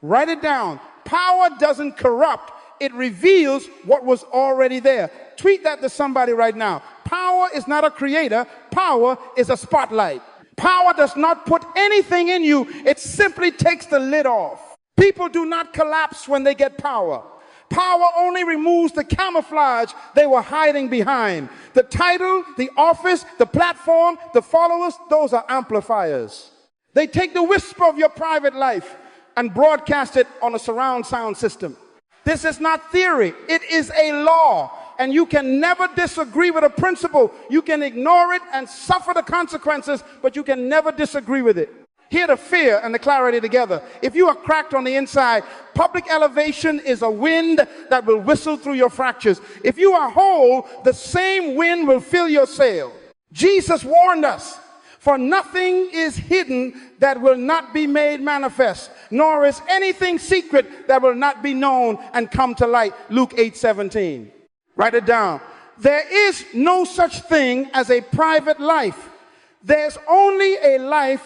Write it down. Power doesn't corrupt. It reveals what was already there. Tweet that to somebody right now. Power is not a creator. Power is a spotlight. Power does not put anything in you. It simply takes the lid off. People do not collapse when they get power. Power only removes the camouflage they were hiding behind. The title, the office, the platform, the followers, those are amplifiers. They take the whisper of your private life and broadcast it on a surround sound system. This is not theory. It is a law. And you can never disagree with a principle. You can ignore it and suffer the consequences, but you can never disagree with it. Hear the fear and the clarity together. If you are cracked on the inside, public elevation is a wind that will whistle through your fractures. If you are whole, the same wind will fill your sail. Jesus warned us, for nothing is hidden that will not be made manifest, nor is anything secret that will not be known and come to light. Luke 8:17. Write it down. There is no such thing as a private life. There's only a life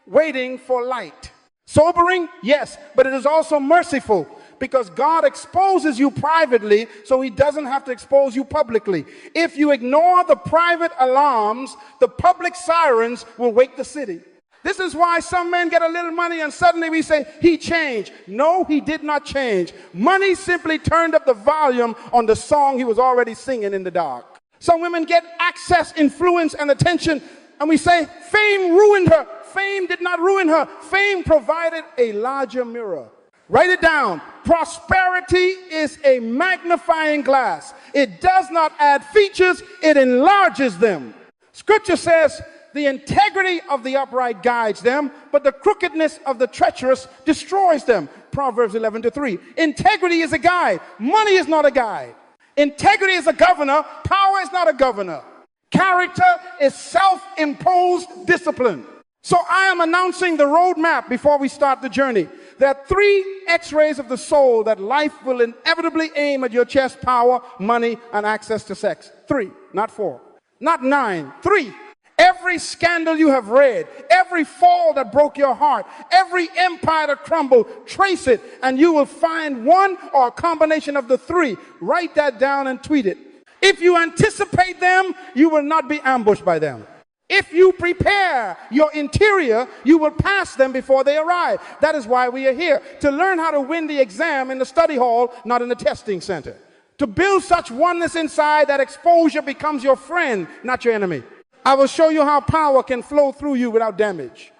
waiting for light. Sobering? Yes, but it is also merciful because God exposes you privately so he doesn't have to expose you publicly. If you ignore the private alarms, the public sirens will wake the city. This is why some men get a little money and suddenly we say, he changed. No, he did not change. Money simply turned up the volume on the song he was already singing in the dark. Some women get access, influence, and attention, and we say, fame ruined her. Fame did not ruin her. Fame provided a larger mirror. Write it down. Prosperity is a magnifying glass. It does not add features, it enlarges them. Scripture says, the integrity of the upright guides them, but the crookedness of the treacherous destroys them. Proverbs 11:3. Integrity is a guide. Money is not a guide. Integrity is a governor. Power is not a governor. Character is self-imposed discipline. So I am announcing the roadmap before we start the journey. There are 3 x-rays of the soul that life will inevitably aim at your chest: power, money, and access to sex. 3, not 4, not 9, 3. Every scandal you have read, every fall that broke your heart, every empire that crumbled, trace it and you will find one or a combination of the 3. Write that down and tweet it. If you anticipate them, you will not be ambushed by them. If you prepare your interior, you will pass them before they arrive. That is why we are here, to learn how to win the exam in the study hall, not in the testing center. To build such oneness inside that exposure becomes your friend, not your enemy. I will show you how power can flow through you without damage.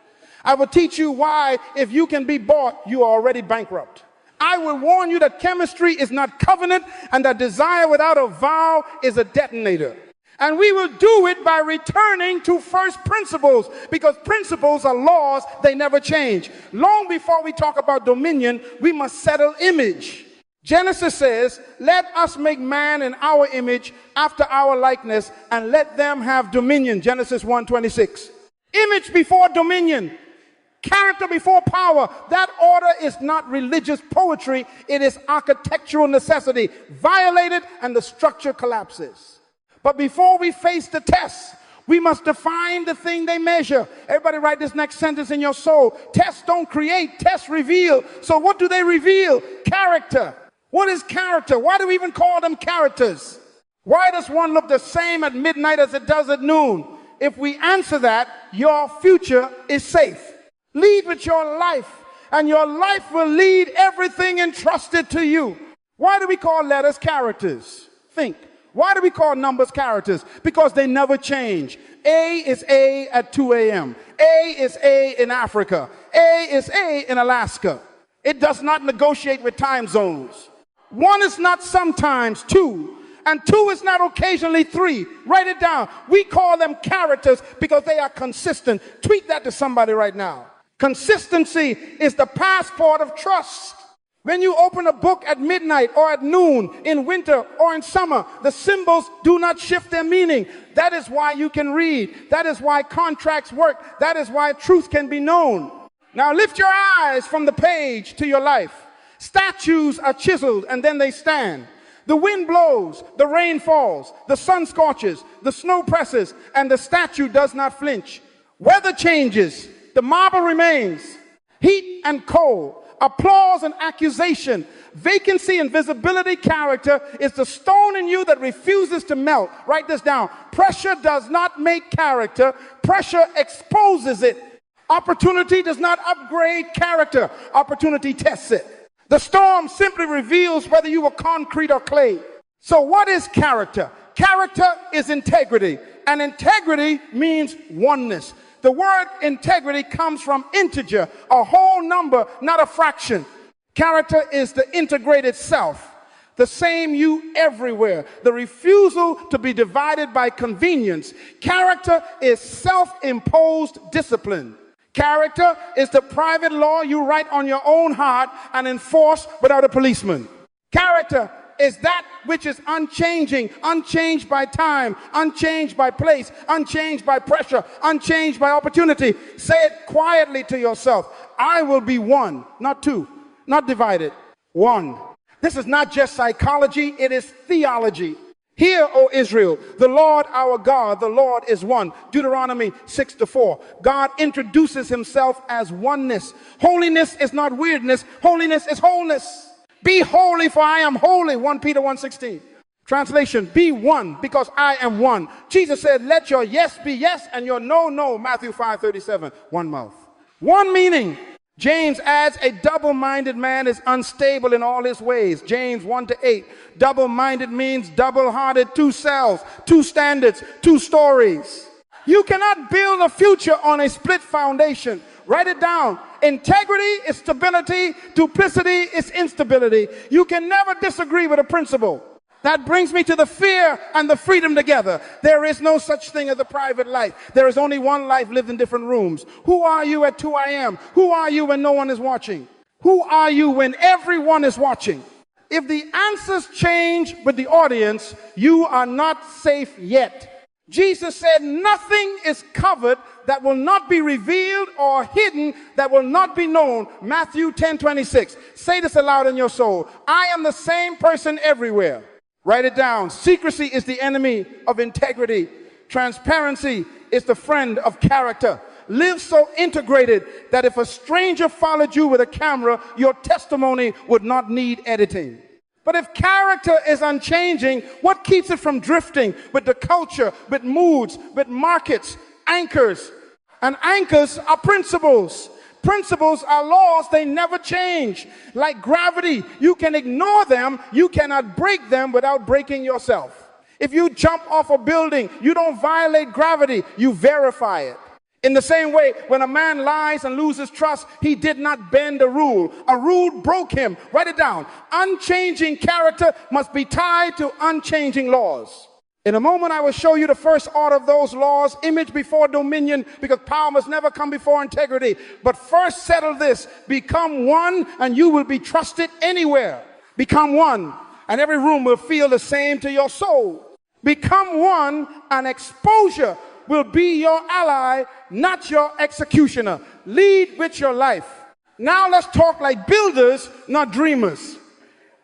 I will teach you why, if you can be bought, you are already bankrupt. I will warn you that chemistry is not covenant and that desire without a vow is a detonator. And we will do it by returning to first principles, because principles are laws, they never change. Long before we talk about dominion, we must settle image. Genesis says, let us make man in our image, after our likeness, and let them have dominion. Genesis 1:26. Image before dominion. Character before power. That order is not religious poetry. It is architectural necessity. Violated and the structure collapses. But before we face the test, we must define the thing they measure. Everybody write this next sentence in your soul. Tests don't create, tests reveal. So what do they reveal? Character. What is character? Why do we even call them characters? Why does one look the same at midnight as it does at noon? If we answer that, your future is safe. Lead with your life, and your life will lead everything entrusted to you. Why do we call letters characters? Think. Why do we call numbers characters? Because they never change. A is A at 2 a.m. A is A in Africa. A is A in Alaska. It does not negotiate with time zones. 1 is not sometimes 2, and 2 is not occasionally 3. Write it down. We call them characters because they are consistent. Tweet that to somebody right now. Consistency is the passport of trust. When you open a book at midnight or at noon, in winter or in summer, the symbols do not shift their meaning. That is why you can read. That is why contracts work. That is why truth can be known. Now lift your eyes from the page to your life. Statues are chiseled and then they stand. The wind blows, the rain falls, the sun scorches, the snow presses, and the statue does not flinch. Weather changes, the marble remains. Heat and cold, applause and accusation, vacancy and visibility. Character is the stone in you that refuses to melt. Write this down. Pressure does not make character. Pressure exposes it. Opportunity does not upgrade character. Opportunity tests it. The storm simply reveals whether you were concrete or clay. So what is character? Character is integrity, and integrity means oneness. The word integrity comes from integer, a whole number, not a fraction. Character is the integrated self, the same you everywhere, the refusal to be divided by convenience. Character is self-imposed discipline. Character is the private law you write on your own heart and enforce without a policeman. Character is that which is unchanging, unchanged by time, unchanged by place, unchanged by pressure, unchanged by opportunity. Say it quietly to yourself. I will be one, not two, not divided, one. This is not just psychology, it is theology. Hear, O Israel, the Lord our God, the Lord is one. Deuteronomy 6:4. God introduces himself as oneness. Holiness is not weirdness. Holiness is wholeness. Be holy, for I am holy. 1 Peter 1:16. Translation, be one because I am one. Jesus said, let your yes be yes and your no, no. Matthew 5:37. One mouth. One meaning. James adds, a double-minded man is unstable in all his ways. James 1-8. Double-minded means double-hearted, two selves, two standards, two stories. You cannot build a future on a split foundation. Write it down. Integrity is stability. Duplicity is instability. You can never disagree with a principle. That brings me to the fear and the freedom together. There is no such thing as a private life. There is only one life lived in different rooms. Who are you at 2 a.m.? Who are you when no one is watching? Who are you when everyone is watching? If the answers change with the audience, you are not safe yet. Jesus said nothing is covered that will not be revealed or hidden that will not be known. Matthew 10:26. Say this aloud in your soul. I am the same person everywhere. Write it down. Secrecy is the enemy of integrity. Transparency is the friend of character. Live so integrated that if a stranger followed you with a camera, your testimony would not need editing. But if character is unchanging, what keeps it from drifting with the culture, with moods, with markets, anchors? And anchors are principles. Principles are laws, they never change. Like gravity, you can ignore them, you cannot break them without breaking yourself. If you jump off a building, you don't violate gravity, you verify it. In the same way, when a man lies and loses trust, he did not bend a rule. A rule broke him. Write it down. Unchanging character must be tied to unchanging laws. In a moment, I will show you the first order of those laws, image before dominion, because power must never come before integrity. But first settle this. Become one, and you will be trusted anywhere. Become one, and every room will feel the same to your soul. Become one, and exposure will be your ally, not your executioner. Lead with your life. Now let's talk like builders, not dreamers.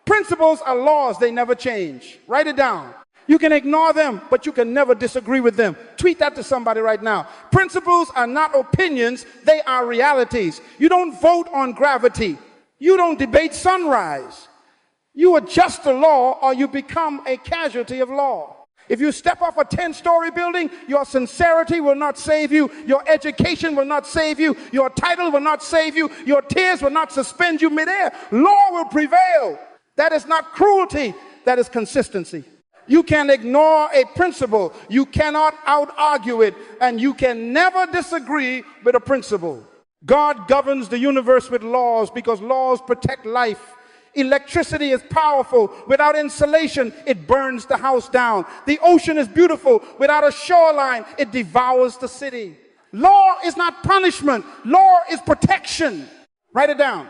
Principles are laws, they never change. Write it down. You can ignore them, but you can never disagree with them. Tweet that to somebody right now. Principles are not opinions, they are realities. You don't vote on gravity. You don't debate sunrise. You adjust the law or you become a casualty of law. If you step off a 10-story building, your sincerity will not save you. Your education will not save you. Your title will not save you. Your tears will not suspend you midair. Law will prevail. That is not cruelty, that is consistency. You can ignore a principle, you cannot out-argue it, and you can never disagree with a principle. God governs the universe with laws because laws protect life. Electricity is powerful. Without insulation, it burns the house down. The ocean is beautiful. Without a shoreline, it devours the city. Law is not punishment. Law is protection. Write it down.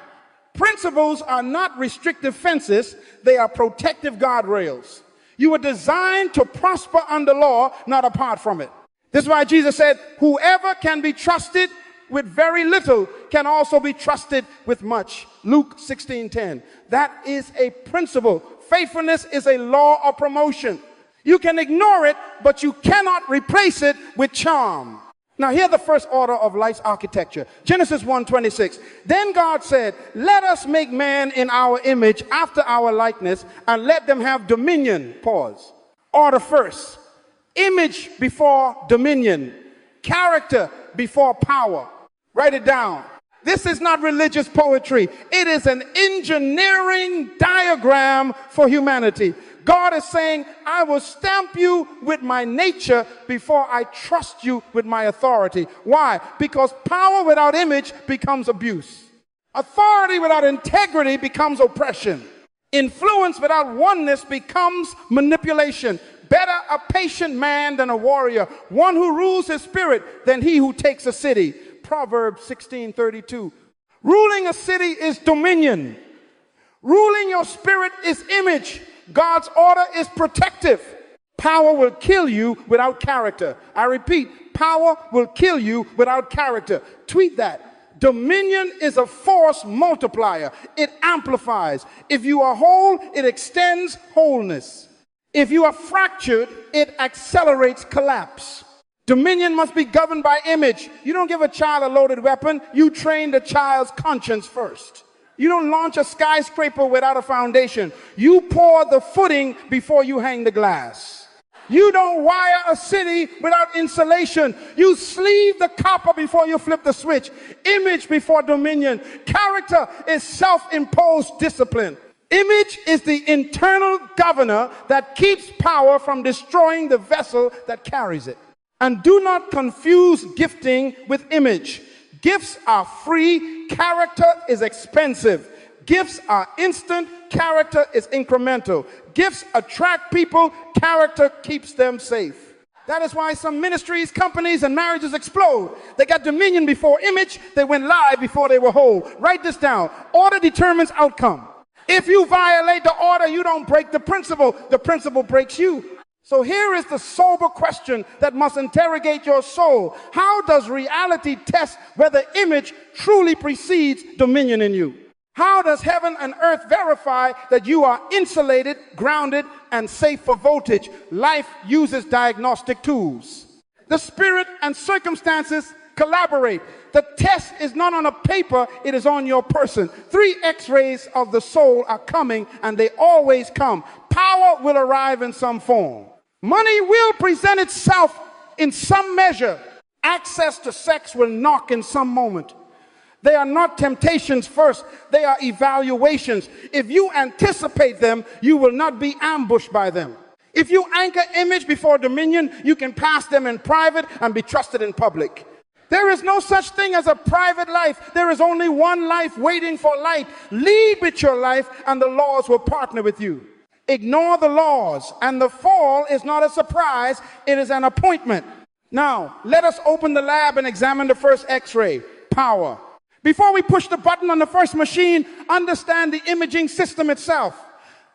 Principles are not restrictive fences. They are protective guardrails. You were designed to prosper under law, not apart from it. This is why Jesus said, whoever can be trusted with very little can also be trusted with much. Luke 16:10. That is a principle. Faithfulness is a law of promotion. You can ignore it, but you cannot replace it with charm. Now, here's the first order of life's architecture. Genesis 1:26. Then God said, let us make man in our image, after our likeness, and let them have dominion. Pause. Order first. Image before dominion. Character before power. Write it down. This is not religious poetry. It is an engineering diagram for humanity. God is saying, I will stamp you with my nature before I trust you with my authority. Why? Because power without image becomes abuse. Authority without integrity becomes oppression. Influence without oneness becomes manipulation. Better a patient man than a warrior, one who rules his spirit than he who takes a city. Proverbs 16:32. Ruling a city is dominion. Ruling your spirit is image. God's order is protective. Power will kill you without character. I repeat, power will kill you without character. Tweet that. Dominion is a force multiplier. It amplifies. If you are whole, it extends wholeness. If you are fractured, it accelerates collapse. Dominion must be governed by image. You don't give a child a loaded weapon. You train the child's conscience first. You don't launch a skyscraper without a foundation. You pour the footing before you hang the glass. You don't wire a city without insulation. You sleeve the copper before you flip the switch. Image before dominion. Character is self-imposed discipline. Image is the internal governor that keeps power from destroying the vessel that carries it. And do not confuse gifting with image. Gifts are free, character is expensive. Gifts are instant, character is incremental. Gifts attract people, character keeps them safe. That is why some ministries, companies, and marriages explode. They got dominion before image, they went live before they were whole. Write this down. Order determines outcome. If you violate the order, you don't break the principle breaks you. So here is the sober question that must interrogate your soul. How does reality test whether image truly precedes dominion in you? How does heaven and earth verify that you are insulated, grounded, and safe for voltage? Life uses diagnostic tools. The spirit and circumstances collaborate. The test is not on a paper, it is on your person. 3 X-rays of the soul are coming, and they always come. Power will arrive in some form. Money will present itself in some measure. Access to sex will knock in some moment. They are not temptations first, they are evaluations. If you anticipate them, you will not be ambushed by them. If you anchor image before dominion, you can pass them in private and be trusted in public. There is no such thing as a private life. There is only one life waiting for light. Lead with your life and the laws will partner with you. Ignore the laws, and the fall is not a surprise, it is an appointment. Now, let us open the lab and examine the first X-ray, power. Before we push the button on the first machine, understand the imaging system itself.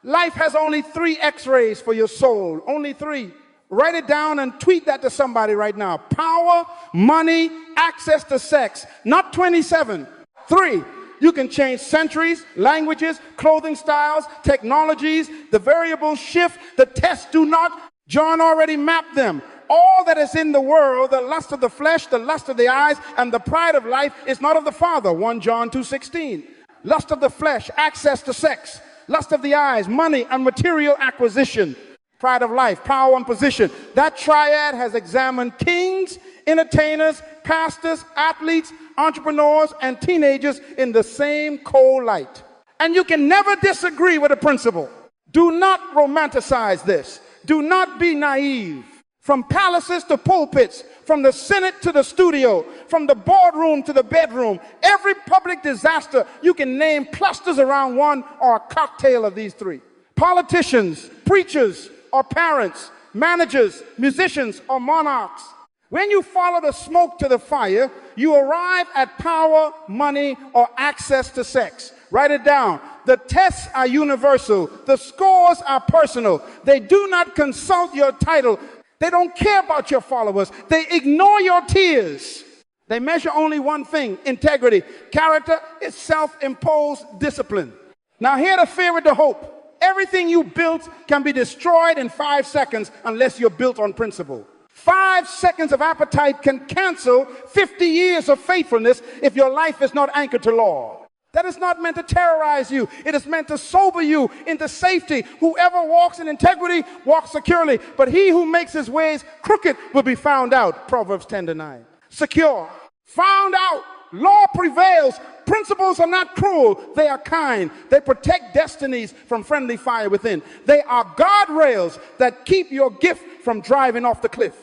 Life has only 3 X-rays for your soul, only 3. Write it down and tweet that to somebody right now. Power, money, access to sex, not 27, 3. You can change centuries, languages, clothing styles, technologies. The variables shift. The tests do not. John already mapped them. All that is in the world, the lust of the flesh, the lust of the eyes, and the pride of life is not of the Father. 1 John 2:16. Lust of the flesh, access to sex. Lust of the eyes, money and material acquisition. Pride of life, power and position. That triad has examined kings, entertainers, pastors, athletes, entrepreneurs, and teenagers in the same cold light. And you can never disagree with a principle. Do not romanticize this. Do not be naive. From palaces to pulpits, from the Senate to the studio, from the boardroom to the bedroom, every public disaster, you can name clusters around one or a cocktail of these 3. Politicians, preachers, or parents, managers, musicians, or monarchs. When you follow the smoke to the fire, you arrive at power, money, or access to sex. Write it down. The tests are universal. The scores are personal. They do not consult your title. They don't care about your followers. They ignore your tears. They measure only one thing, integrity. Character is self-imposed discipline. Now hear the fear with the hope. Everything you built can be destroyed in 5 seconds unless you're built on principle. 5 seconds of appetite can cancel 50 years of faithfulness if your life is not anchored to law. That is not meant to terrorize you. It is meant to sober you into safety. Whoever walks in integrity walks securely, but he who makes his ways crooked will be found out. Proverbs 10:9. Secure. Found out. Law prevails. Principles are not cruel. They are kind. They protect destinies from friendly fire within. They are guardrails that keep your gift from driving off the cliff.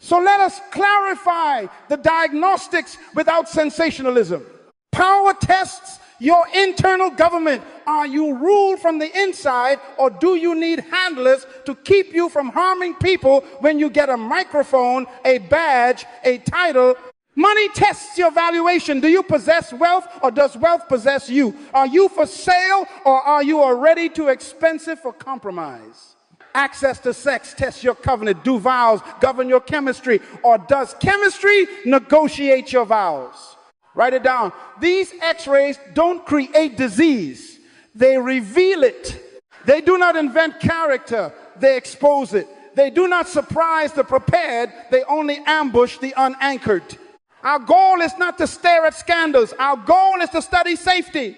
So let us clarify the diagnostics without sensationalism. Power tests your internal government. Are you ruled from the inside, or do you need handlers to keep you from harming people when you get a microphone, a badge, a title? Money tests your valuation. Do you possess wealth, or does wealth possess you? Are you for sale, or are you already too expensive for compromise? Access to sex tests your covenant. Do vows govern your chemistry, or does chemistry negotiate your vows? Write it down. These x-rays don't create disease. They reveal it. They do not invent character. They expose it. They do not surprise the prepared. They only ambush the unanchored. Our goal is not to stare at scandals. Our goal is to study safety.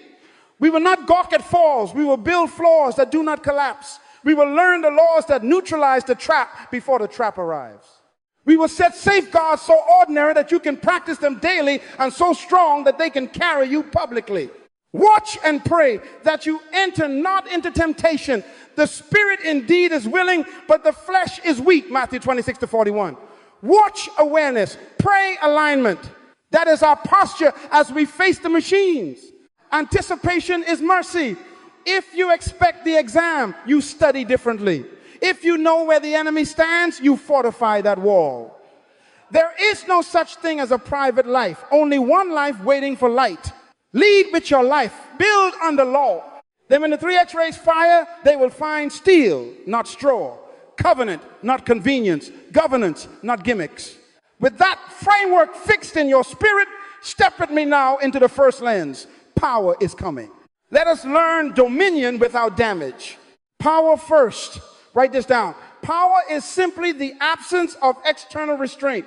We will not gawk at falls. We will build floors that do not collapse. We will learn the laws that neutralize the trap before the trap arrives. We will set safeguards so ordinary that you can practice them daily, and so strong that they can carry you publicly. Watch and pray that you enter not into temptation. The spirit indeed is willing, but the flesh is weak. Matthew 26:41. Watch awareness. Pray alignment. That is our posture as we face the machines. Anticipation is mercy. If you expect the exam, you study differently. If you know where the enemy stands, you fortify that wall. There is no such thing as a private life. Only one life waiting for light. Lead with your life. Build under law. Then when the 3 X-rays fire, they will find steel, not straw. Covenant, not convenience. Governance, not gimmicks. With that framework fixed in your spirit, step with me now into the first lens. Power is coming. Let us learn dominion without damage. Power first. Write this down. Power is simply the absence of external restraint.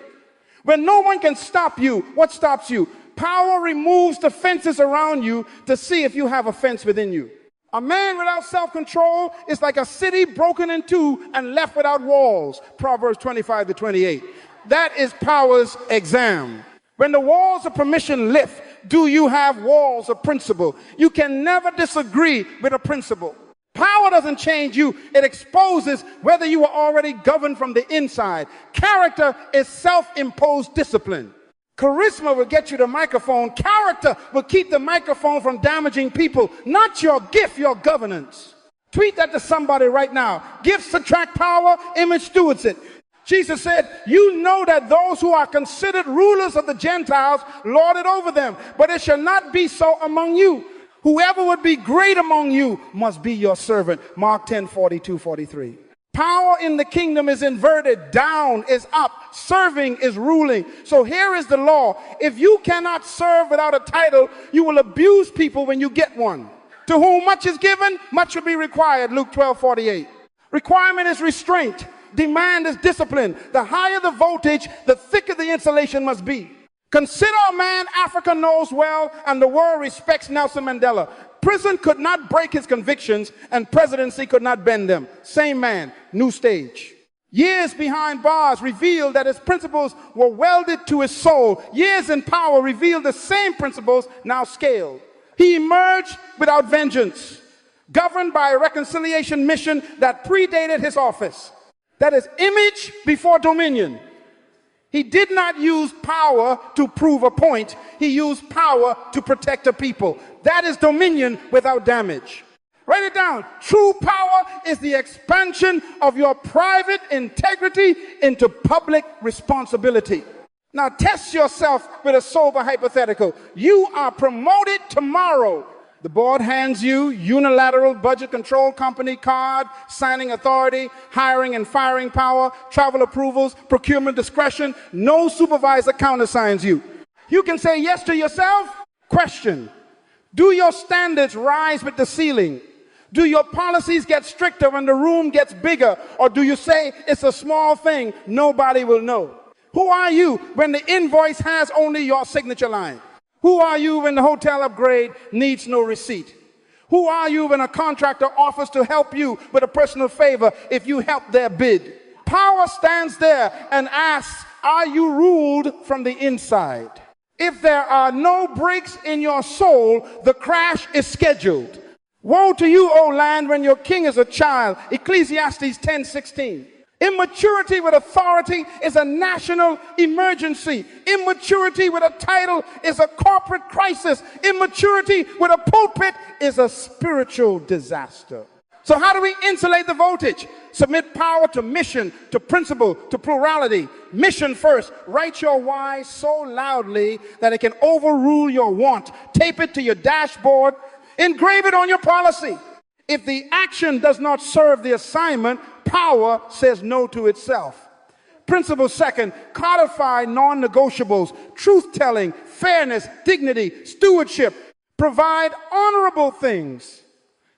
When no one can stop you, what stops you? Power removes the fences around you to see if you have a fence within you. A man without self-control is like a city broken in two and left without walls. Proverbs 25:28. That is power's exam. When the walls of permission lift, do you have walls of principle? You can never disagree with a principle. Power doesn't change you. It exposes whether you are already governed from the inside. Character is self-imposed discipline. Charisma will get you the microphone. Character will keep the microphone from damaging people. Not your gift, your governance. Tweet that to somebody right now. Gifts attract power, image stewards it. Jesus said, you know that those who are considered rulers of the Gentiles lord it over them, but it shall not be so among you. Whoever would be great among you must be your servant. Mark 10:42-43. Power in the kingdom is inverted. Down is up. Serving is ruling. So here is the law. If you cannot serve without a title, you will abuse people when you get one. To whom much is given, much will be required. Luke 12:48. Requirement is restraint. Demand is discipline. The higher the voltage, the thicker the insulation must be. Consider a man Africa knows well, and the world respects Nelson Mandela. Prison could not break his convictions, and presidency could not bend them. Same man, new stage. Years behind bars revealed that his principles were welded to his soul. Years in power revealed the same principles, now scaled. He emerged without vengeance, governed by a reconciliation mission that predated his office. That is image before dominion. He did not use power to prove a point. He used power to protect a people. That is dominion without damage. Write it down. True power is the expansion of your private integrity into public responsibility. Now test yourself with a sober hypothetical. You are promoted tomorrow. The board hands you unilateral budget control company card, signing authority, hiring and firing power, travel approvals, procurement discretion. No supervisor countersigns you. You can say yes to yourself. Question. Do your standards rise with the ceiling? Do your policies get stricter when the room gets bigger? Or do you say it's a small thing, nobody will know? Who are you when the invoice has only your signature line? Who are you when the hotel upgrade needs no receipt? Who are you when a contractor offers to help you with a personal favor if you help their bid? Power stands there and asks, are you ruled from the inside? If there are no breaks in your soul, the crash is scheduled. Woe to you, O land, when your king is a child. Ecclesiastes 10:16. Immaturity with authority is a national emergency. Immaturity with a title is a corporate crisis. Immaturity with a pulpit is a spiritual disaster. So how do we insulate the voltage? Submit power to mission, to principle, to plurality. Mission first. Write your why so loudly that it can overrule your want. Tape it to your dashboard. Engrave it on your policy. If the action does not serve the assignment, power says no to itself. Principle second, codify non-negotiables, truth-telling, fairness, dignity, stewardship. Provide honorable things,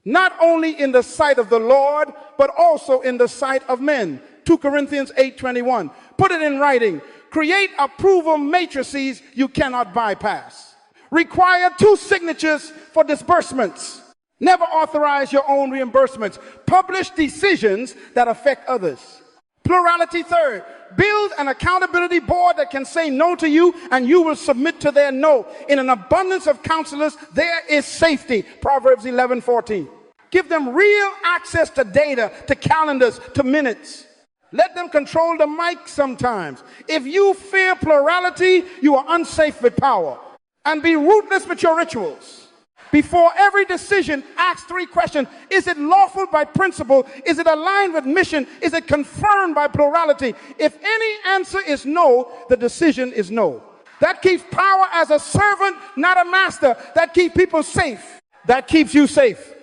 not only in the sight of the Lord, but also in the sight of men. 2 Corinthians 8:21. Put it in writing. Create approval matrices you cannot bypass. Require 2 signatures for disbursements. Never authorize your own reimbursements. Publish decisions that affect others. Plurality third. Build an accountability board that can say no to you and you will submit to their no. In an abundance of counselors, there is safety. Proverbs 11:14. Give them real access to data, to calendars, to minutes. Let them control the mic sometimes. If you fear plurality, you are unsafe with power. And be ruthless with your rituals. Before every decision, ask 3 questions. Is it lawful by principle? Is it aligned with mission? Is it confirmed by plurality? If any answer is no, the decision is no. That keeps power as a servant, not a master. That keeps people safe. That keeps you safe.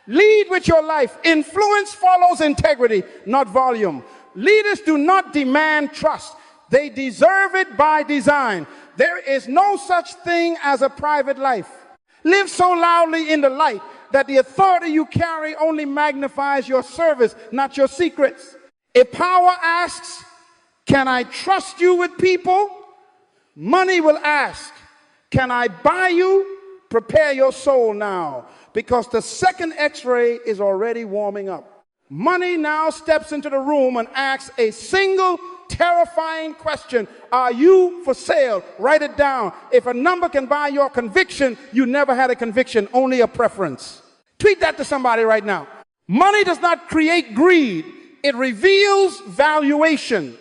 Lead with your life. Influence follows integrity, not volume. Leaders do not demand trust. They deserve it by design. There is no such thing as a private life. Live so loudly in the light that the authority you carry only magnifies your service, not your secrets. If power asks, can I trust you with people? Money will ask, can I buy you? Prepare your soul now, because the second X-ray is already warming up. Money now steps into the room and asks a single terrifying question. Are you for sale? Write it down. If a number can buy your conviction, you never had a conviction, only a preference. Tweet that to somebody right now. Money does not create greed. It reveals valuation.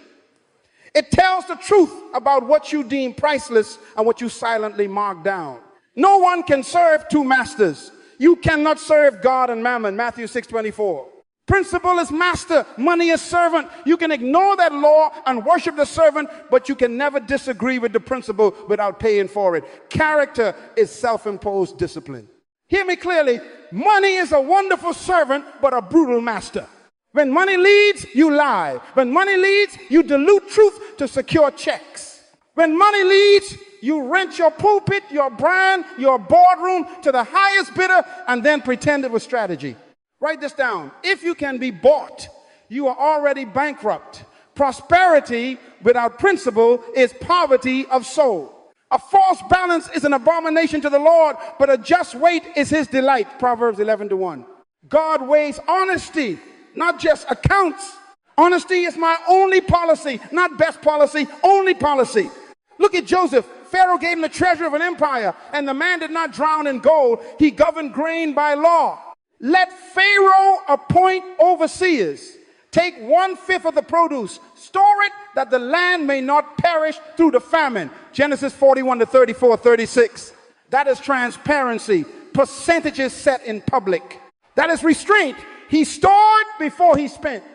It tells the truth about what you deem priceless and what you silently mark down. No one can serve 2 masters. You cannot serve God and mammon. Matthew 6:24. Principle is master, money is servant. You can ignore that law and worship the servant, but you can never disagree with the principle without paying for it. Character is self-imposed discipline. Hear me clearly. Money is a wonderful servant, but a brutal master. When money leads, you lie. When money leads, you dilute truth to secure checks. When money leads, you rent your pulpit, your brand, your boardroom to the highest bidder and then pretend it was strategy. Write this down. If you can be bought, you are already bankrupt. Prosperity without principle is poverty of soul. A false balance is an abomination to the Lord, but a just weight is his delight. Proverbs 11:1. God weighs honesty, not just accounts. Honesty is my only policy, not best policy, only policy. Look at Joseph. Pharaoh gave him the treasure of an empire, and the man did not drown in gold. He governed grain by law. Let Pharaoh appoint overseers. Take 1/5 of the produce. Store it that the land may not perish through the famine. Genesis 41:34-36. That is transparency. Percentages set in public. That is restraint. He stored before he spent.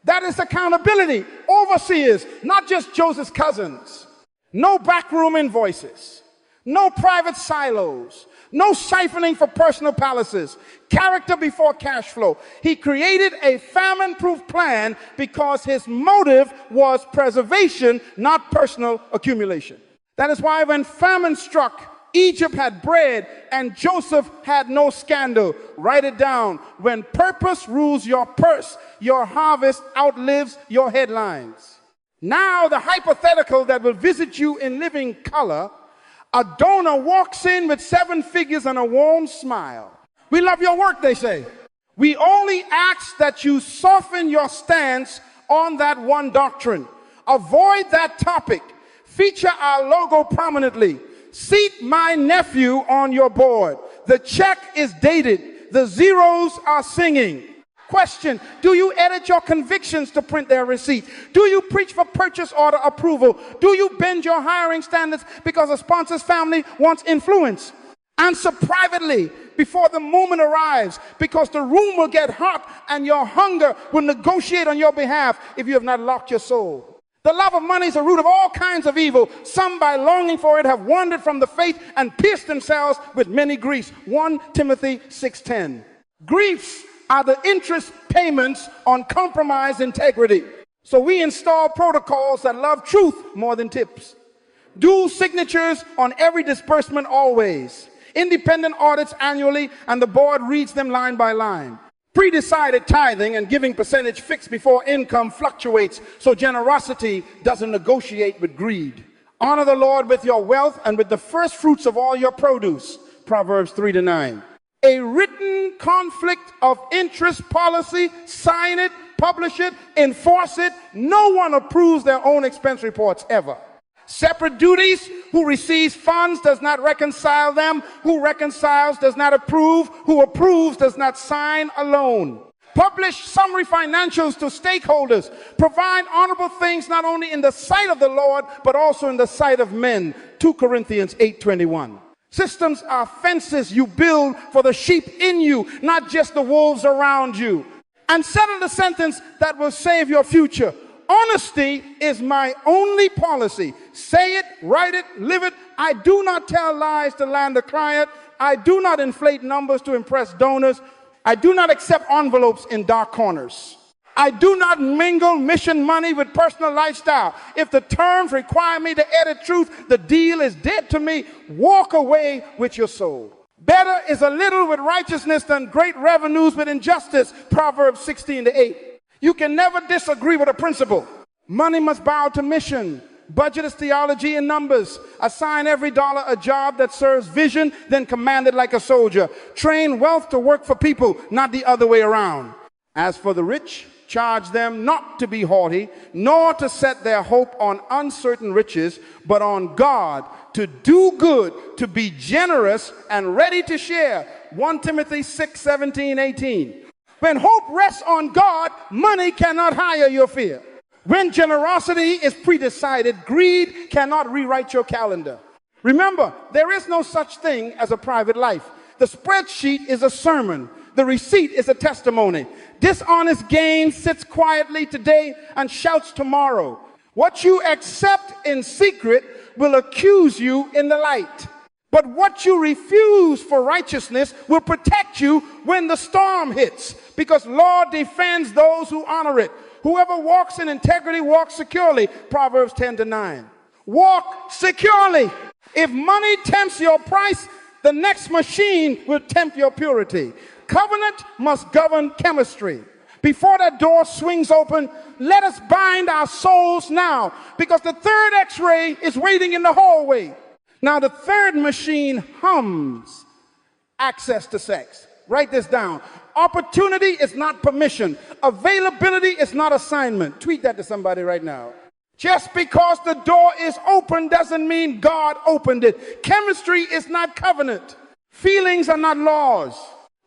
That is accountability. Overseers, not just Joseph's cousins. No backroom invoices. No private silos. No siphoning for personal palaces. Character before cash flow. He created a famine-proof plan because his motive was preservation, not personal accumulation. That is why when famine struck, Egypt had bread and Joseph had no scandal. Write it down. When purpose rules your purse, your harvest outlives your headlines. Now the hypothetical that will visit you in living color: a donor walks in with 7 figures and a warm smile. We love your work, they say. We only ask that you soften your stance on that one doctrine. Avoid that topic. Feature our logo prominently. Seat my nephew on your board. The check is dated. The zeros are singing. Question: do you edit your convictions to print their receipt? Do you preach for purchase order approval? Do you bend your hiring standards because a sponsor's family wants influence? Answer privately before the moment arrives, because the room will get hot and your hunger will negotiate on your behalf if you have not locked your soul. The love of money is the root of all kinds of evil. Some, by longing for it, have wandered from the faith and pierced themselves with many griefs. 1 Timothy 6:10. Griefs are the interest payments on compromised integrity. So we install protocols that love truth more than tips. Dual signatures on every disbursement always. Independent audits annually, and the board reads them line by line. Pre-decided tithing and giving percentage fixed before income fluctuates, so generosity doesn't negotiate with greed. Honor the Lord with your wealth and with the first fruits of all your produce. Proverbs 3-9. A written conflict of interest policy: sign it, publish it, enforce it. No one approves their own expense reports ever. Separate duties: who receives funds does not reconcile them. Who reconciles does not approve. Who approves does not sign a loan. Publish summary financials to stakeholders. Provide honorable things not only in the sight of the Lord, but also in the sight of men. 2 Corinthians 8:21. Systems are fences you build for the sheep in you, not just the wolves around you. And settle the sentence that will save your future: honesty is my only policy. Say it, write it, live it. I do not tell lies to land a client. I do not inflate numbers to impress donors. I do not accept envelopes in dark corners. I do not mingle mission money with personal lifestyle. If the terms require me to edit truth, the deal is dead to me. Walk away with your soul. Better is a little with righteousness than great revenues with injustice. Proverbs 16:8. You can never disagree with a principle. Money must bow to mission. Budget is theology in numbers. Assign every dollar a job that serves vision, then command it like a soldier. Train wealth to work for people, not the other way around. As for the rich, charge them not to be haughty, nor to set their hope on uncertain riches, but on God, to do good, to be generous and ready to share. 1 Timothy 6:17-18. When hope rests on God, money cannot hire your fear. When generosity is pre-decided, greed cannot rewrite your calendar. Remember, there is no such thing as a private life. The spreadsheet is a sermon. The receipt is a testimony. Dishonest gain sits quietly today and shouts tomorrow. What you accept in secret will accuse you in the light. But what you refuse for righteousness will protect you when the storm hits, because Lord defends those who honor it. Whoever walks in integrity walks securely. Proverbs 10:9. Walk securely. If money tempts your price, the next machine will tempt your purity. Covenant must govern chemistry. Before that door swings open, let us bind our souls now, because the third X-ray is waiting in the hallway. Now the third machine hums: access to sex. Write this down. Opportunity is not permission. Availability is not assignment. Tweet that to somebody right now. Just because the door is open doesn't mean God opened it. Chemistry is not covenant. Feelings are not laws.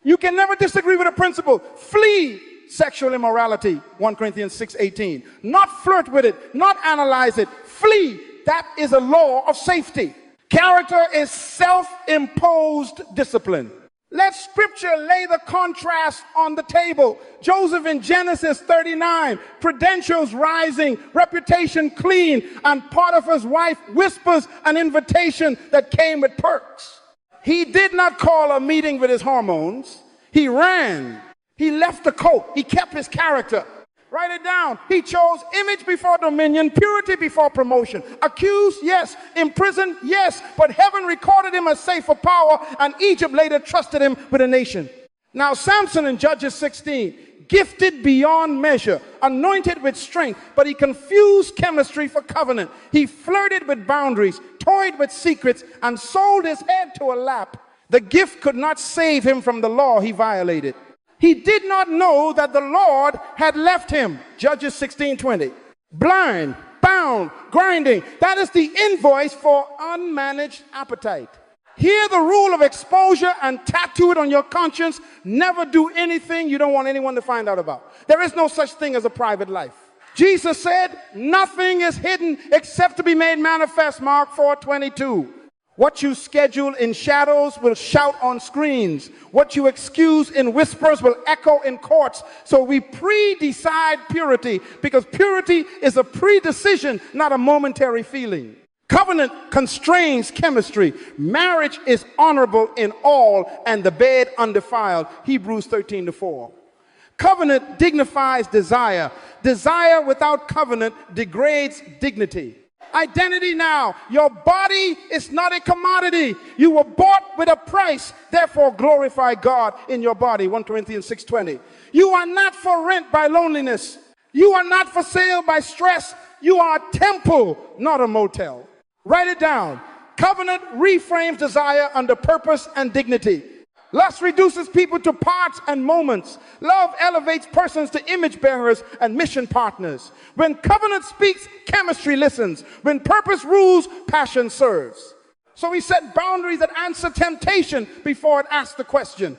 You can never disagree with a principle. Flee sexual immorality. 1 Corinthians 6:18. Not flirt with it, not analyze it. Flee. That is a law of safety. Character is self-imposed discipline. Let scripture lay the contrast on the table. Joseph in Genesis 39, credentials rising, reputation clean, and Potiphar's wife whispers an invitation that came with perks. He did not call a meeting with his hormones. He ran. He left the coat. He kept his character. Write it down. He chose image before dominion, purity before promotion. Accused, yes. Imprisoned, yes. But heaven recorded him as safe for power, and Egypt later trusted him with a nation. Now Samson in Judges 16, gifted beyond measure, anointed with strength, but he confused chemistry for covenant. He flirted with boundaries, toyed with secrets, and sold his head to a lap. The gift could not save him from the law he violated. He did not know that the Lord had left him. Judges 16:20. Blind, bound, grinding. That is the invoice for unmanaged appetite. Hear the rule of exposure and tattoo it on your conscience. Never do anything you don't want anyone to find out about. There is no such thing as a private life. Jesus said, nothing is hidden except to be made manifest. Mark 4:22. What you schedule in shadows will shout on screens. What you excuse in whispers will echo in courts. So we pre-decide purity, because purity is a pre-decision, not a momentary feeling. Covenant constrains chemistry. Marriage is honorable in all, and the bed undefiled. Hebrews 13:4. Covenant dignifies desire. Desire without covenant degrades dignity. Identity now. Your body is not a commodity. You were bought with a price. Therefore, glorify God in your body. 1 Corinthians 6:20. You are not for rent by loneliness. You are not for sale by stress. You are a temple, not a motel. Write it down. Covenant reframes desire under purpose and dignity. Lust reduces people to parts and moments. Love elevates persons to image bearers and mission partners. When covenant speaks, chemistry listens. When purpose rules, passion serves. So we set boundaries that answer temptation before it asks the question.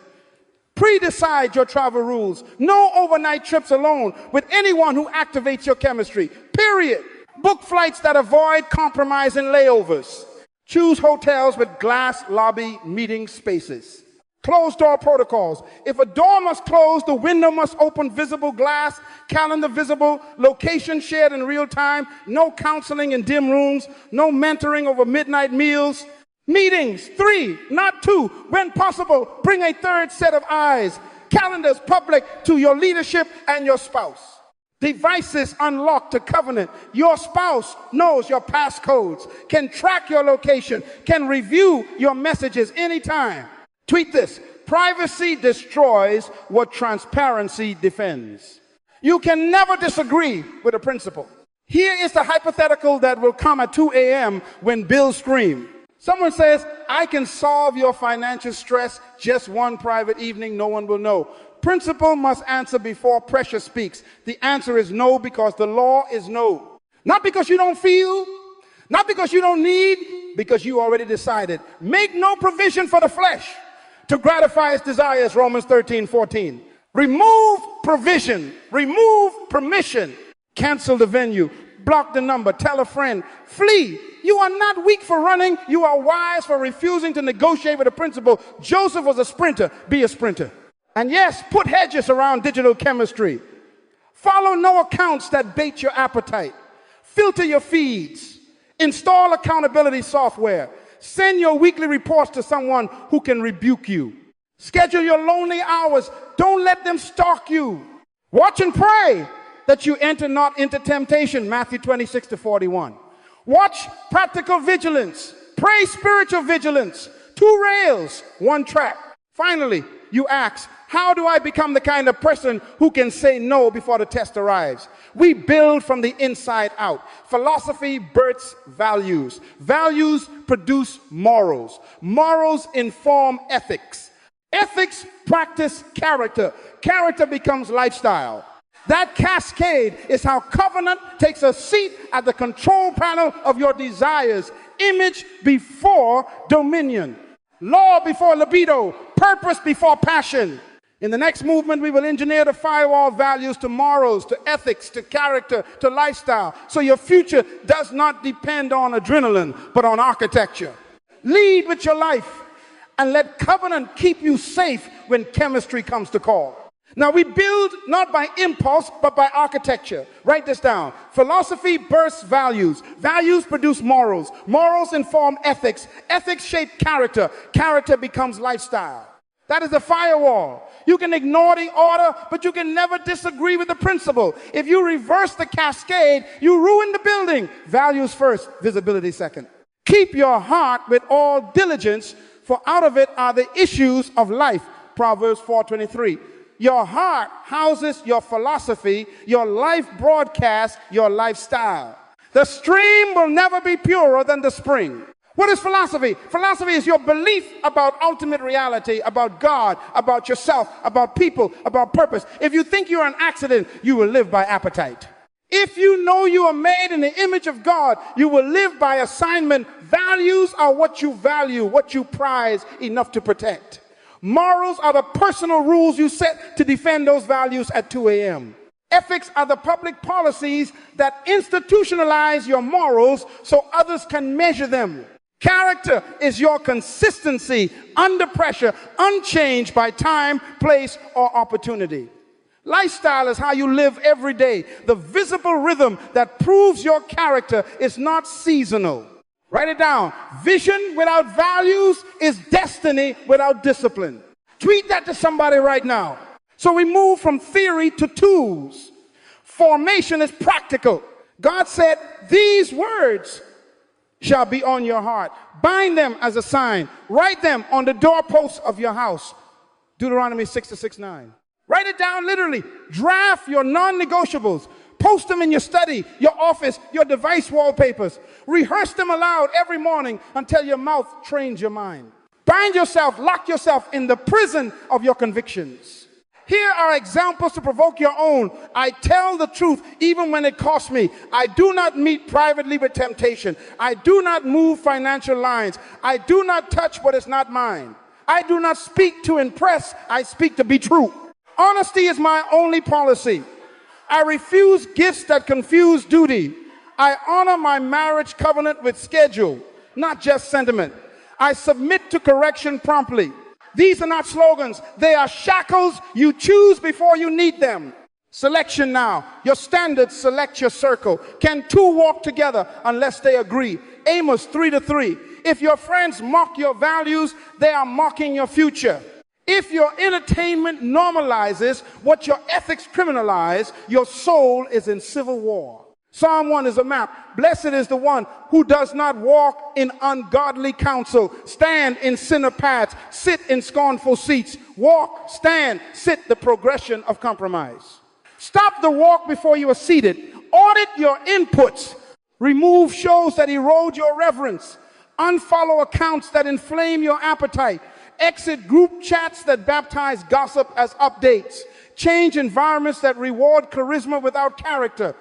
Pre-decide your travel rules. No overnight trips alone with anyone who activates your chemistry. Period. Book flights that avoid compromise and layovers. Choose hotels with glass lobby meeting spaces. Closed door protocols. If a door must close, the window must open. Visible glass, calendar visible, location shared in real time, no counseling in dim rooms, no mentoring over midnight meals. Meetings, 3, not 2. When possible, bring a third set of eyes. Calendars public to your leadership and your spouse. Devices unlocked to covenant. Your spouse knows your passcodes, can track your location, can review your messages anytime. Tweet this. Privacy destroys what transparency defends. You can never disagree with a principle. Here is the hypothetical that will come at 2 a.m. when bills scream. Someone says, I can solve your financial stress just one private evening, no one will know. Principle must answer before pressure speaks. The answer is no, because the law is no. Not because you don't feel, not because you don't need, because you already decided. Make no provision for the flesh to gratify its desires, Romans 13:14. Remove provision, remove permission, cancel the venue, block the number, tell a friend, flee. You are not weak for running, you are wise for refusing to negotiate with a principle. Joseph was a sprinter, be a sprinter. And yes, put hedges around digital chemistry. Follow no accounts that bait your appetite. Filter your feeds. Install accountability software. Send your weekly reports to someone who can rebuke you. Schedule your lonely hours. Don't let them stalk you. Watch and pray that you enter not into temptation, Matthew 26-41. Watch practical vigilance. Pray spiritual vigilance. 2 rails, 1 track. Finally, you ask, how do I become the kind of person who can say no before the test arrives? We build from the inside out. Philosophy births values. Values produce morals. Morals inform ethics. Ethics practice character. Character becomes lifestyle. That cascade is how covenant takes a seat at the control panel of your desires. Image before dominion. Law before libido. Purpose before passion. In the next movement, we will engineer the firewall values to morals, to ethics, to character, to lifestyle, so your future does not depend on adrenaline, but on architecture. Lead with your life and let covenant keep you safe when chemistry comes to call. Now, we build not by impulse, but by architecture. Write this down. Philosophy births values. Values produce morals. Morals inform ethics. Ethics shape character. Character becomes lifestyle. That is the firewall. You can ignore the order, but you can never disagree with the principle. If you reverse the cascade, you ruin the building. Values first, visibility second. Keep your heart with all diligence, for out of it are the issues of life. Proverbs 4:23. Your heart houses your philosophy, your life broadcasts your lifestyle. The stream will never be purer than the spring. What is philosophy? Philosophy is your belief about ultimate reality, about God, about yourself, about people, about purpose. If you think you're an accident, you will live by appetite. If you know you are made in the image of God, you will live by assignment. Values are what you value, what you prize enough to protect. Morals are the personal rules you set to defend those values at 2 a.m. Ethics are the public policies that institutionalize your morals so others can measure them. Character is your consistency under pressure, unchanged by time, place, or opportunity. Lifestyle is how you live every day. The visible rhythm that proves your character is not seasonal. Write it down. Vision without values is destiny without discipline. Tweet that to somebody right now. So we move from theory to tools. Formation is practical. God said, these words shall be on your heart. Bind them as a sign. Write them on the doorposts of your house. Deuteronomy 6:6-9. Write it down literally. Draft your non-negotiables. Post them in your study, your office, your device wallpapers. Rehearse them aloud every morning until your mouth trains your mind. Bind yourself, lock yourself in the prison of your convictions. Here are examples to provoke your own. I tell the truth even when it costs me. I do not meet privately with temptation. I do not move financial lines. I do not touch what is not mine. I do not speak to impress. I speak to be true. Honesty is my only policy. I refuse gifts that confuse duty. I honor my marriage covenant with schedule, not just sentiment. I submit to correction promptly. These are not slogans. They are shackles you choose before you need them. Selection now. Your standards select your circle. Can two walk together unless they agree? Amos 3:3. If your friends mock your values, they are mocking your future. If your entertainment normalizes what your ethics criminalize, your soul is in civil war. Psalm 1 is a map. Blessed is the one who does not walk in ungodly counsel, stand in sinner paths, sit in scornful seats, walk, stand, sit the progression of compromise. Stop the walk before you are seated. Audit your inputs. Remove shows that erode your reverence. Unfollow accounts that inflame your appetite. Exit group chats that baptize gossip as updates. Change environments that reward charisma without character.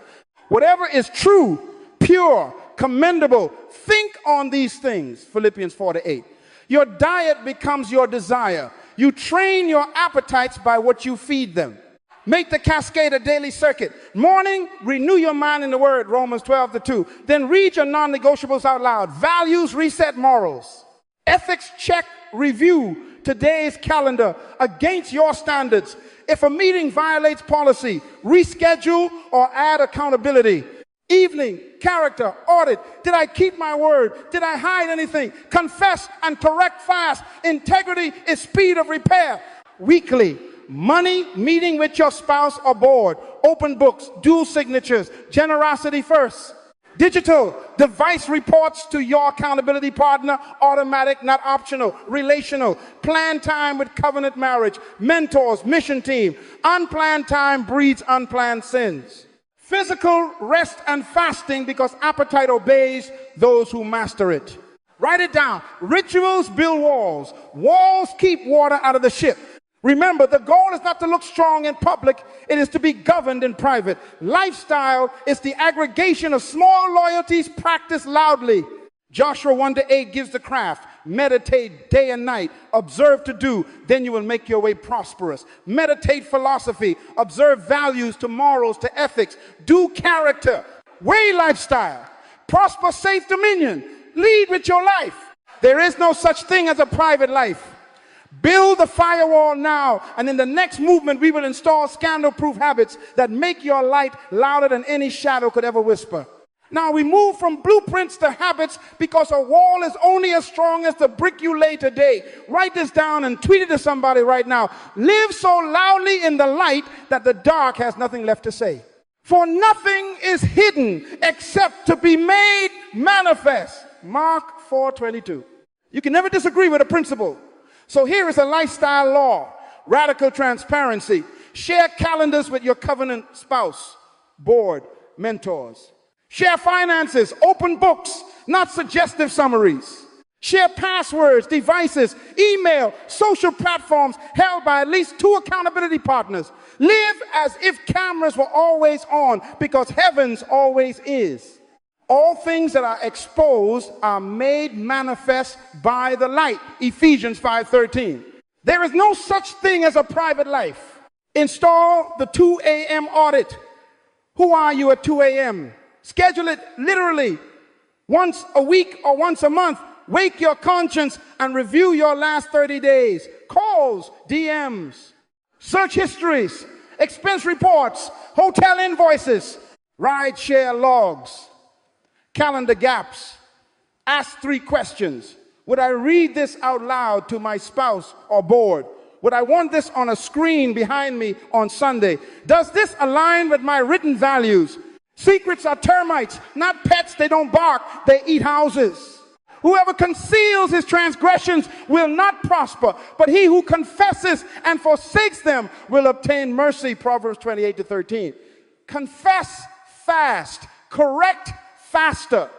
Whatever is true, pure, commendable, think on these things. Philippians 4:8. Your diet becomes your desire. You train your appetites by what you feed them. Make the cascade a daily circuit. Morning, renew your mind in the word, Romans 12:2. Then read your non-negotiables out loud. Values reset morals. Ethics check, review today's calendar against your standards. If a meeting violates policy, reschedule or add accountability. Evening, character, audit. Did I keep my word? Did I hide anything? Confess and correct fast. Integrity is speed of repair. Weekly, money, meeting with your spouse or board. Open books, dual signatures, generosity first. Digital, device reports to your accountability partner, automatic, not optional. Relational, planned time with covenant marriage. Mentors, mission team. Unplanned time breeds unplanned sins. Physical, rest and fasting because appetite obeys those who master it. Write it down. Rituals build walls. Walls keep water out of the ship. Remember, the goal is not to look strong in public, it is to be governed in private. Lifestyle is the aggregation of small loyalties practiced loudly. Joshua 1:8 gives the craft. Meditate day and night. Observe to do, then you will make your way prosperous. Meditate philosophy. Observe values to morals to ethics. Do character. Weigh lifestyle. Prosper safe dominion. Lead with your life. There is no such thing as a private life. Build the firewall now, and in the next movement, we will install scandal-proof habits that make your light louder than any shadow could ever whisper. Now we move from blueprints to habits because a wall is only as strong as the brick you lay today. Write this down and tweet it to somebody right now. Live so loudly in the light that the dark has nothing left to say. For nothing is hidden except to be made manifest. Mark 4:22. You can never disagree with a principle. So here is a lifestyle law. Radical transparency. Share calendars with your covenant spouse, board, mentors. Share finances, open books, not suggestive summaries. Share passwords, devices, email, social platforms held by at least 2 accountability partners. Live as if cameras were always on because heaven's always is. All things that are exposed are made manifest by the light. Ephesians 5:13. There is no such thing as a private life. Install the 2 a.m. audit. Who are you at 2 a.m.? Schedule it literally once a week or once a month. Wake your conscience and review your last 30 days. Calls, DMs, search histories, expense reports, hotel invoices, ride share logs, calendar gaps. Ask 3 questions. Would I read this out loud to my spouse or board? Would I want this on a screen behind me on Sunday? Does this align with my written values? Secrets are termites, not pets. They don't bark, they eat houses. Whoever conceals his transgressions will not prosper, but he who confesses and forsakes them will obtain mercy. Proverbs 28:13. Confess fast, correct faster.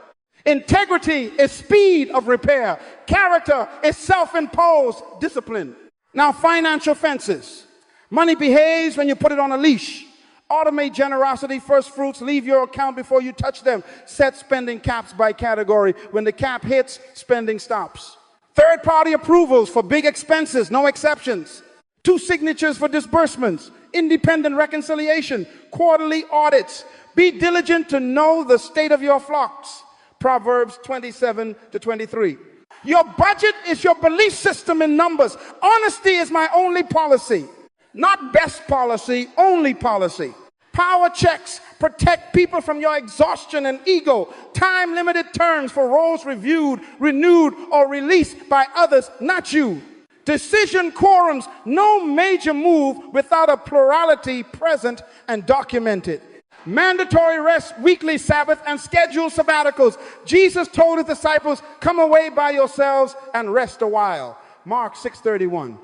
Integrity is speed of repair. Character is self-imposed discipline. Now, financial fences. Money behaves when you put it on a leash. Automate generosity, first fruits, leave your account before you touch them. Set spending caps by category. When the cap hits, spending stops. Third-party approvals for big expenses, no exceptions. 2 signatures for disbursements. Independent reconciliation. Quarterly audits. Be diligent to know the state of your flocks. Proverbs 27:23. Your budget is your belief system in numbers. Honesty is my only policy. Not best policy, only policy. Power checks protect people from your exhaustion and ego. Time-limited terms for roles reviewed, renewed, or released by others, not you. Decision quorums, no major move without a plurality present and documented. Mandatory rest, weekly Sabbath, and scheduled sabbaticals. Jesus told his disciples, come away by yourselves and rest a while. Mark 6:31.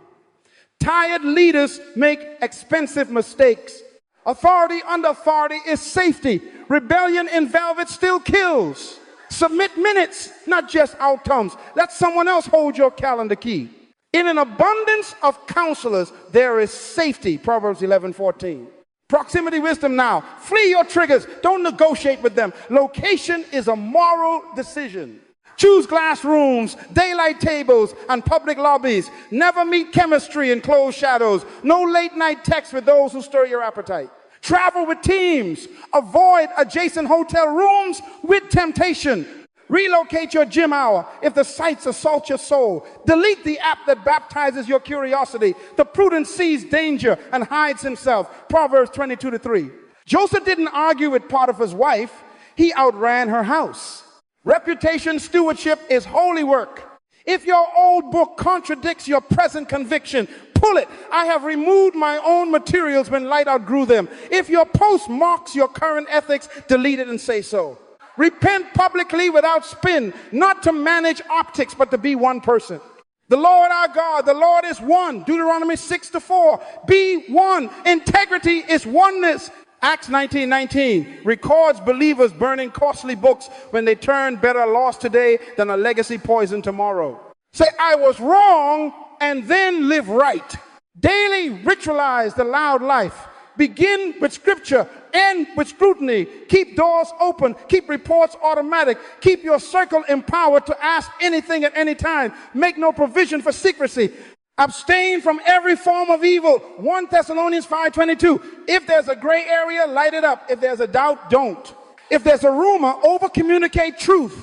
Tired leaders make expensive mistakes. Authority under authority is safety. Rebellion in velvet still kills. Submit minutes, not just outcomes. Let someone else hold your calendar key. In an abundance of counselors, there is safety. Proverbs 11:14. Proximity wisdom now. Flee your triggers. Don't negotiate with them. Location is a moral decision. Choose glass rooms, daylight tables, and public lobbies. Never meet chemistry in closed shadows. No late night texts with those who stir your appetite. Travel with teams. Avoid adjacent hotel rooms with temptation. Relocate your gym hour if the sights assault your soul. Delete the app that baptizes your curiosity. The prudent sees danger and hides himself. Proverbs 22:3. Joseph didn't argue with Potiphar's wife. He outran her house. Reputation stewardship is holy work. If your old book contradicts your present conviction, pull it. I have removed my own materials when light outgrew them. If your post mocks your current ethics, delete it and say so. Repent publicly without spin, not to manage optics, but to be one person. The Lord our God, the Lord is one. Deuteronomy 6:4. Be one. Integrity is oneness. Acts 19:19 records believers burning costly books when they turn better lost today than a legacy poison tomorrow. Say, I was wrong, and then live right. Daily ritualize the loud life. Begin with scripture, end with scrutiny. Keep doors open, keep reports automatic. Keep your circle empowered to ask anything at any time. Make no provision for secrecy. Abstain from every form of evil. 1 Thessalonians 5:22. If there's a gray area, light it up. If there's a doubt, don't. If there's a rumor, over-communicate truth.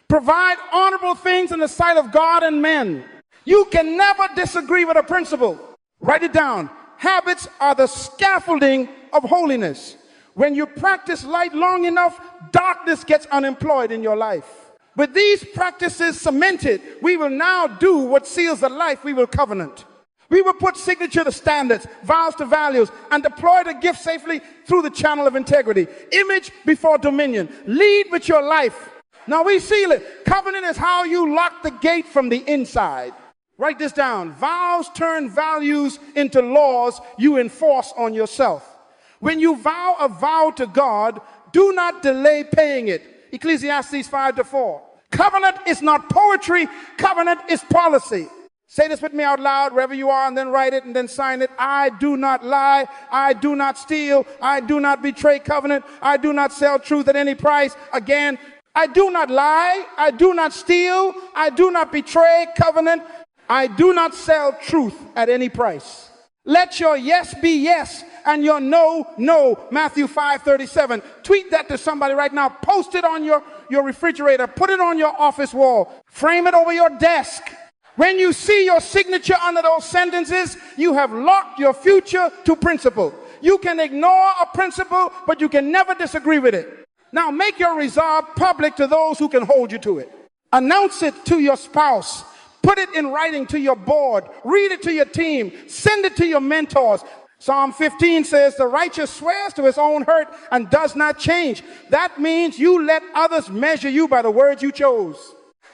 Provide honorable things in the sight of God and men. You can never disagree with a principle. Write it down. Habits are the scaffolding of holiness. When you practice light long enough, darkness gets unemployed in your life. With these practices cemented, we will now do what seals the life we will covenant. We will put signature to standards, vows to values, and deploy the gift safely through the channel of integrity. Image before dominion. Lead with your life. Now we seal it. Covenant is how you lock the gate from the inside. Write this down. Vows turn values into laws you enforce on yourself. When you vow a vow to God, do not delay paying it. Ecclesiastes 5:4. Covenant is not poetry. Covenant is policy. Say this with me out loud, wherever you are, and then write it and then sign it. I do not lie. I do not steal. I do not betray covenant. I do not sell truth at any price. Again, I do not lie. I do not steal. I do not betray covenant. I do not sell truth at any price. Let your yes be yes and your no, no. Matthew 5:37. Tweet that to somebody right now. Post it on your refrigerator. Put it on your office wall. Frame it over your desk. When you see your signature under those sentences, you have locked your future to principle. You can ignore a principle, but you can never disagree with it. Now make your resolve public to those who can hold you to it. Announce it to your spouse. Put it in writing to your board. Read it to your team. Send it to your mentors. Psalm 15 says, the righteous swears to his own hurt and does not change. That means you let others measure you by the words you chose.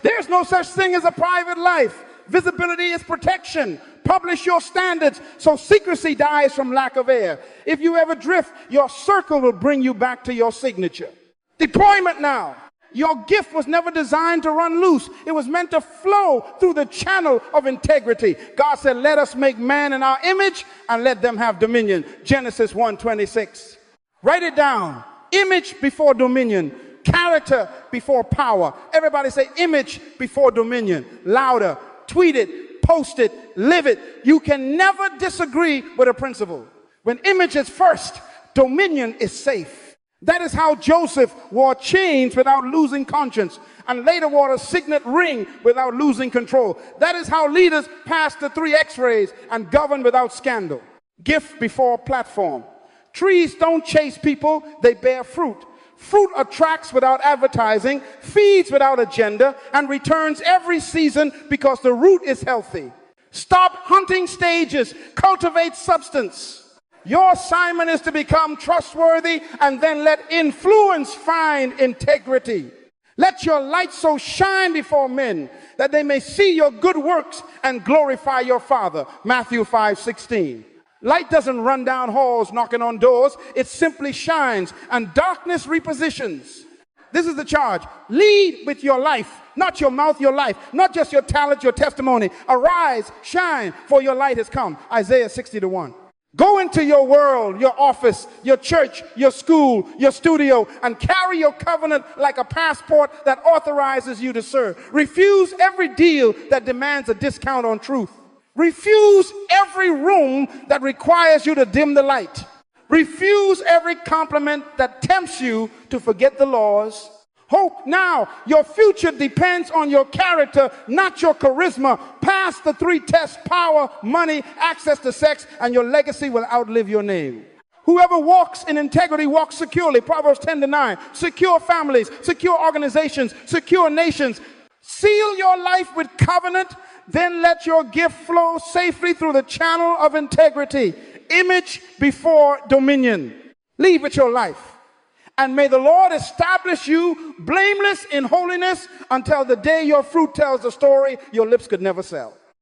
There's no such thing as a private life. Visibility is protection. Publish your standards so secrecy dies from lack of air. If you ever drift, your circle will bring you back to your signature. Deployment now. Your gift was never designed to run loose. It was meant to flow through the channel of integrity. God said, let us make man in our image and let them have dominion. Genesis 1:26. Write it down. Image before dominion. Character before power. Everybody say image before dominion. Louder. Tweet it, post it, live it. You can never disagree with a principle. When image is first, dominion is safe. That is how Joseph wore chains without losing conscience, and later wore a signet ring without losing control. That is how leaders pass the 3 X-rays and govern without scandal. Gift before platform. Trees don't chase people, they bear fruit. Fruit attracts without advertising, feeds without agenda, and returns every season because the root is healthy. Stop hunting stages, cultivate substance. Your assignment is to become trustworthy and then let influence find integrity. Let your light so shine before men that they may see your good works and glorify your Father. Matthew 5:16. Light doesn't run down halls knocking on doors. It simply shines, and darkness repositions. This is the charge. Lead with your life, not your mouth, your life, not just your talent, your testimony. Arise, shine, for your light has come. Isaiah 60:1. Go into your world, your office, your church, your school, your studio, and carry your covenant like a passport that authorizes you to serve. Refuse every deal that demands a discount on truth. Refuse every room that requires you to dim the light. Refuse every compliment that tempts you to forget the laws. Hope now. Your future depends on your character, not your charisma. Pass the 3 tests: power, money, access to sex, and your legacy will outlive your name. Whoever walks in integrity walks securely. Proverbs 10:9. Secure families, secure organizations, secure nations. Seal your life with covenant. Then let your gift flow safely through the channel of integrity. Image before dominion. Lead with your life. And may the Lord establish you blameless in holiness until the day your fruit tells the story your lips could never sell.